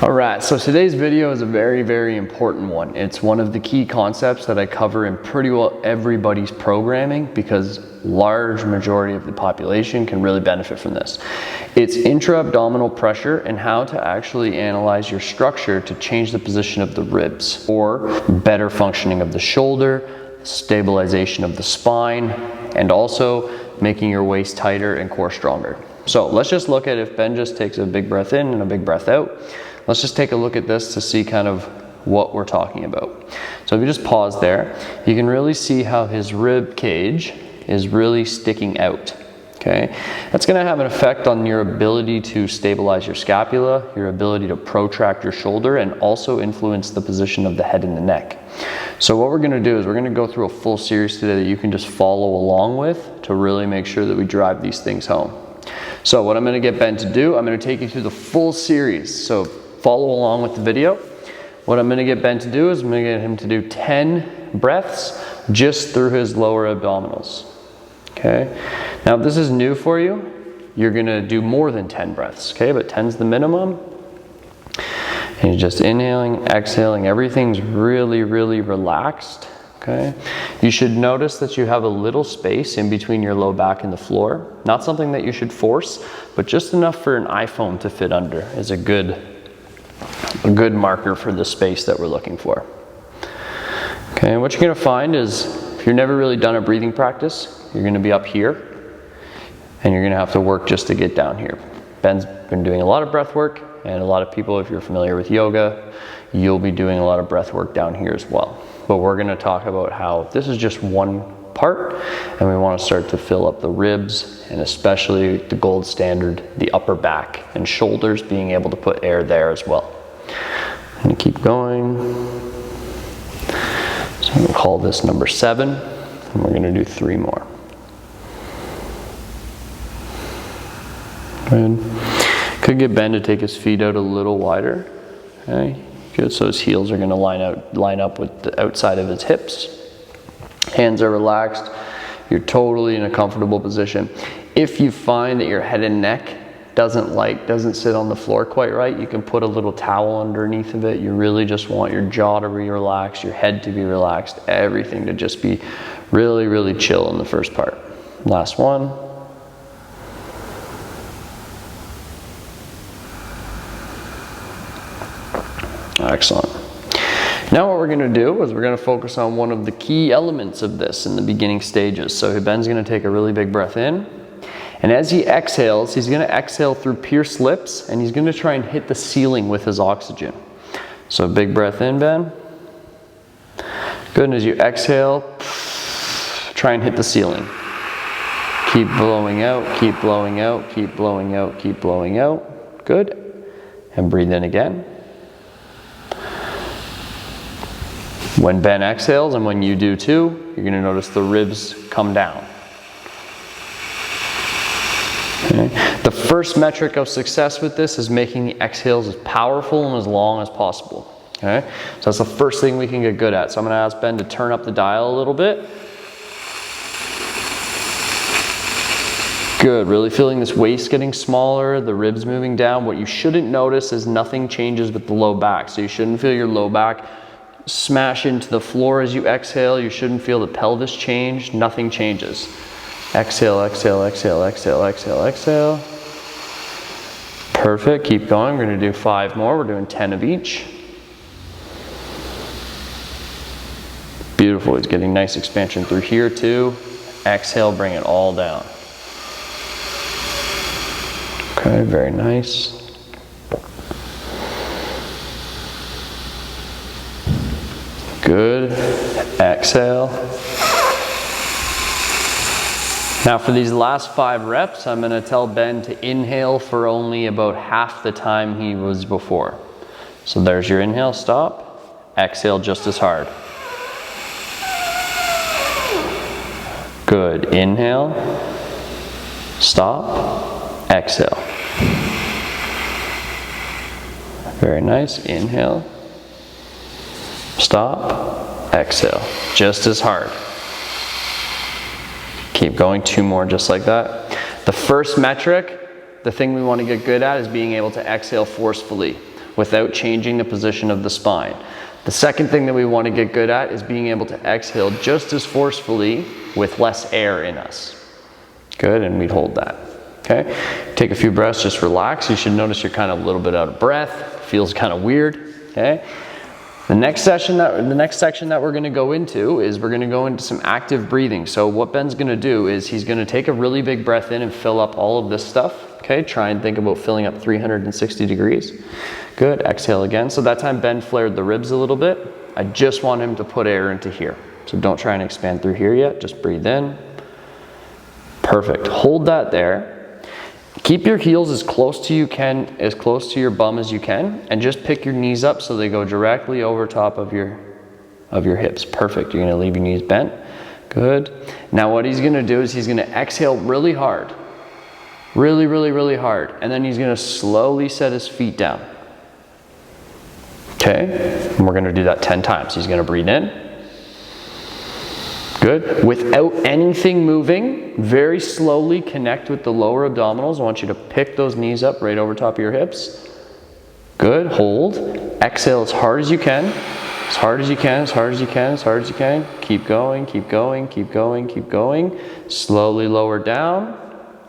All right, so today's video is a very, very important one. It's one of the key concepts that I cover in pretty well everybody's programming because large majority of the population can really benefit from this. It's intra-abdominal pressure and how to actually analyze your structure to change the position of the ribs or better functioning of the shoulder, stabilization of the spine, and also making your waist tighter and core stronger. So let's just look at if Ben just takes a big breath in and a big breath out. Let's just take a look at this to see kind of what we're talking about. So if you just pause there, you can really see how his rib cage is really sticking out, okay? That's gonna have an effect on your ability to stabilize your scapula, your ability to protract your shoulder, and also influence the position of the head and the neck. So what we're gonna do is we're gonna go through a full series today that you can just follow along with to really make sure that we drive these things home. So what I'm gonna get Ben to do, I'm gonna take you through the full series. So follow along with the video. What I'm gonna get Ben to do is I'm gonna get him to do 10 breaths just through his lower abdominals, okay? Now if this is new for you, you're gonna do more than 10 breaths, okay? But 10's the minimum. And you're just inhaling, exhaling, everything's really, really relaxed, okay? You should notice that you have a little space in between your low back and the floor. Not something that you should force, but just enough for an iPhone to fit under is a good marker for the space that we're looking for. Okay, and what you're gonna find is if you've never really done a breathing practice, you're gonna be up here and you're gonna have to work just to get down here. Ben's been doing a lot of breath work, and a lot of people, if you're familiar with yoga, you'll be doing a lot of breath work down here as well. But we're gonna talk about how this is just one part and we wanna start to fill up the ribs and especially the gold standard, the upper back and shoulders, being able to put air there as well. I'm gonna keep going. So I'm gonna call this number 7 and we're gonna do 3 more. Good. Could get Ben to take his feet out a little wider. Okay. Good. So his heels are gonna line up with the outside of his hips. Hands are relaxed. You're totally in a comfortable position. If you find that your head and neck doesn't sit on the floor quite right, you can put a little towel underneath of it. You really just want your jaw to be relaxed, your head to be relaxed, everything to just be really, really chill in the first part. Last one. Excellent. Now what we're gonna do is we're gonna focus on one of the key elements of this in the beginning stages. So Ben's gonna take a really big breath in. And as he exhales, he's gonna exhale through pierced lips and he's gonna try and hit the ceiling with his oxygen. So big breath in, Ben. Good, and as you exhale, try and hit the ceiling. Keep blowing out, keep blowing out, keep blowing out, keep blowing out. Good, and breathe in again. When Ben exhales, and when you do too, you're gonna notice the ribs come down. Okay. The first metric of success with this is making the exhales as powerful and as long as possible. Okay? So that's the first thing we can get good at. So I'm gonna ask Ben to turn up the dial a little bit. Good, really feeling this waist getting smaller, the ribs moving down. What you shouldn't notice is nothing changes with the low back. So you shouldn't feel your low back smash into the floor as you exhale. You shouldn't feel the pelvis change. Nothing changes. Exhale, exhale, exhale, exhale, exhale, exhale. Perfect. Keep going. We're going to do 5 more. We're doing 10 of each. Beautiful. He's getting nice expansion through here too. Exhale, bring it all down. Okay, very nice. Good. Exhale. Now for these last 5 reps, I'm going to tell Ben to inhale for only about half the time he was before. So there's your inhale, stop. Exhale just as hard. Good. Inhale. Stop. Exhale. Very nice. Inhale. Stop, exhale, just as hard. Keep going, 2 more just like that. The first metric, the thing we want to get good at is being able to exhale forcefully. without changing the position of the spine. The second thing that we want to get good at is being able to exhale just as forcefully with less air in us. Good, and we'd hold that. Okay, take a few breaths, just relax. You should notice you're kind of a little bit out of breath. Feels kind of weird. Okay. The next section that we're going to go into is we're going to go into some active breathing. So what Ben's going to do is he's going to take a really big breath in and fill up all of this stuff. Okay, try and think about filling up 360 degrees. Good, exhale again. So that time Ben flared the ribs a little bit. I just want him to put air into here. So don't try and expand through here yet, just breathe in. Perfect, hold that there. Keep your heels as close to your bum as you can, and just pick your knees up so they go directly over top of your hips. Perfect, you're gonna leave your knees bent. Good. Now what he's gonna do is he's gonna exhale really hard. Really, really, really hard. And then he's gonna slowly set his feet down. Okay, and we're gonna do that 10 times. He's gonna breathe in. Good. Without anything moving, very slowly connect with the lower abdominals. I want you to pick those knees up right over top of your hips. Good. Hold. Exhale as hard as you can. As hard as you can, as hard as you can, as hard as you can. Keep going, keep going, keep going, keep going. Slowly lower down.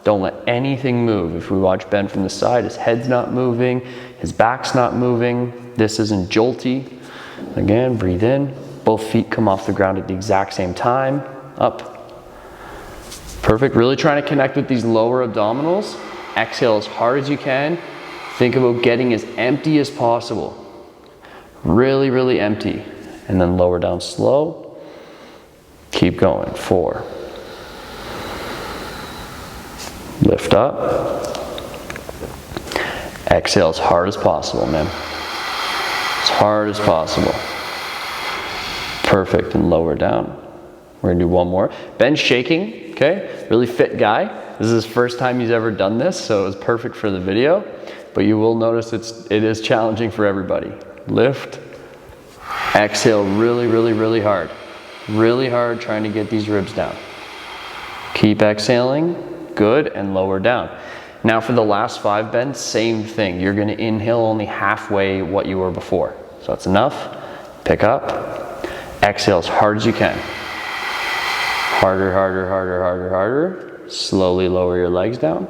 Don't let anything move. If we watch Ben from the side, his head's not moving, his back's not moving. This isn't jolty. Again, breathe in. Both feet come off the ground at the exact same time. Up. Perfect. Really trying to connect with these lower abdominals. Exhale as hard as you can. Think about getting as empty as possible. Really, really empty. And then lower down slow. Keep going. 4. Lift up. Exhale as hard as possible, man. As hard as possible. Perfect, and lower down. We're gonna do one more. Ben's shaking, okay? Really fit guy. This is his first time he's ever done this, so it was perfect for the video. But you will notice it is challenging for everybody. Lift, exhale really, really, really hard. Really hard trying to get these ribs down. Keep exhaling, good, and lower down. Now for the last 5, Ben, same thing. You're gonna inhale only halfway what you were before. So that's enough. Pick up. Exhale as hard as you can. Harder, harder, harder, harder, harder. Slowly lower your legs down.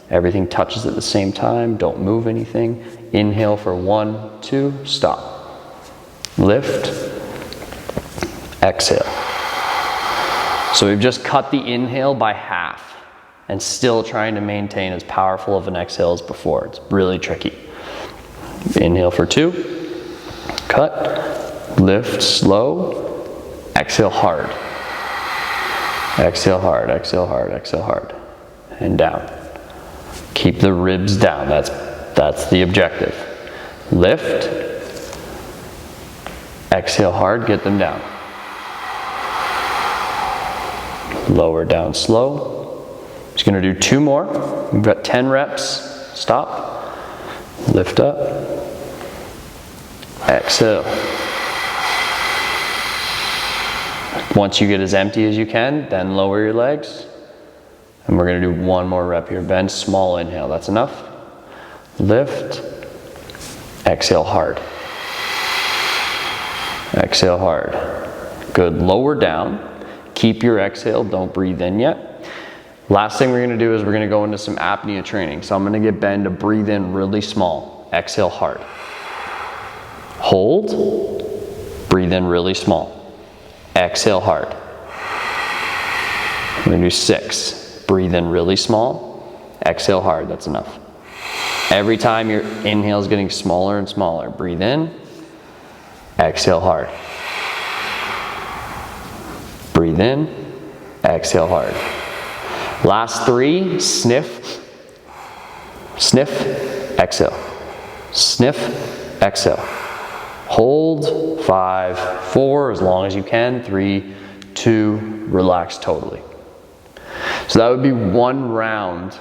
Everything touches at the same time. Don't move anything. Inhale for 1, 2, stop. Lift. Exhale. So we've just cut the inhale by half and still trying to maintain as powerful of an exhale as before. It's really tricky. Inhale for 2. Cut. Lift slow, exhale hard. Exhale hard, exhale hard, exhale hard. And down. Keep the ribs down, that's the objective. Lift, exhale hard, get them down. Lower down slow. Just gonna do 2 more. We've got 10 reps, stop. Lift up, exhale. Once you get as empty as you can, then lower your legs. And we're gonna do 1 more rep here. Bend, small inhale, that's enough. Lift, exhale hard. Exhale hard. Good, lower down. Keep your exhale, don't breathe in yet. Last thing we're gonna do is we're gonna go into some apnea training. So I'm gonna get Ben to breathe in really small. Exhale hard. Hold, breathe in really small. Exhale hard. We're gonna do 6. Breathe in really small. Exhale hard, that's enough. Every time your inhale is getting smaller and smaller. Breathe in. Exhale hard. Breathe in. Exhale hard. Last 3, sniff. Sniff, exhale. Sniff, exhale. Hold, 5, 4, as long as you can, 3, 2, relax totally. So that would be 1 round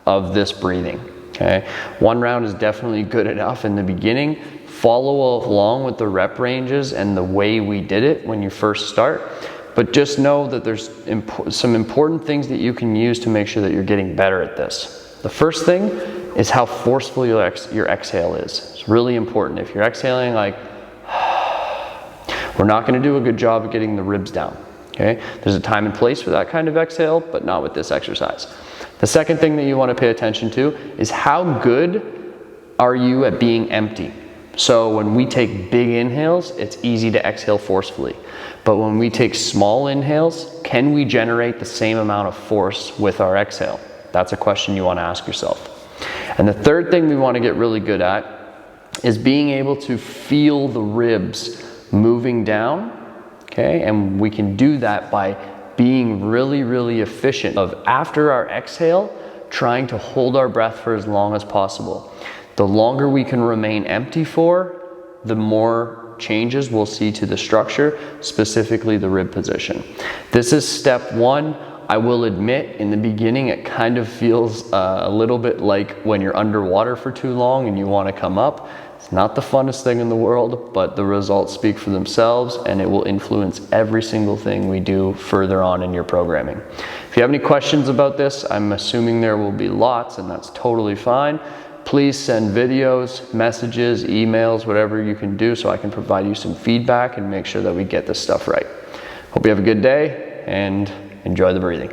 of this breathing, okay? 1 round is definitely good enough in the beginning. Follow along with the rep ranges and the way we did it when you first start, but just know that there's some important things that you can use to make sure that you're getting better at this. The first thing is how forceful your exhale is. It's really important. If you're exhaling like, we're not going to do a good job of getting the ribs down. Okay? There's a time and place for that kind of exhale, but not with this exercise. The second thing that you want to pay attention to is how good are you at being empty. So when we take big inhales, it's easy to exhale forcefully. But when we take small inhales, can we generate the same amount of force with our exhale? That's a question you want to ask yourself. And the third thing we want to get really good at is being able to feel the ribs moving down. Okay, and we can do that by being really, really efficient of after our exhale, trying to hold our breath for as long as possible. The longer we can remain empty for, the more changes we'll see to the structure, specifically the rib position. This is step one. I will admit, in the beginning, it kind of feels a little bit like when you're underwater for too long and you want to come up. It's not the funnest thing in the world, but the results speak for themselves, and it will influence every single thing we do further on in your programming. If you have any questions about this, I'm assuming there will be lots, and that's totally fine. Please send videos, messages, emails, whatever you can do so I can provide you some feedback and make sure that we get this stuff right. Hope you have a good day and enjoy the breathing.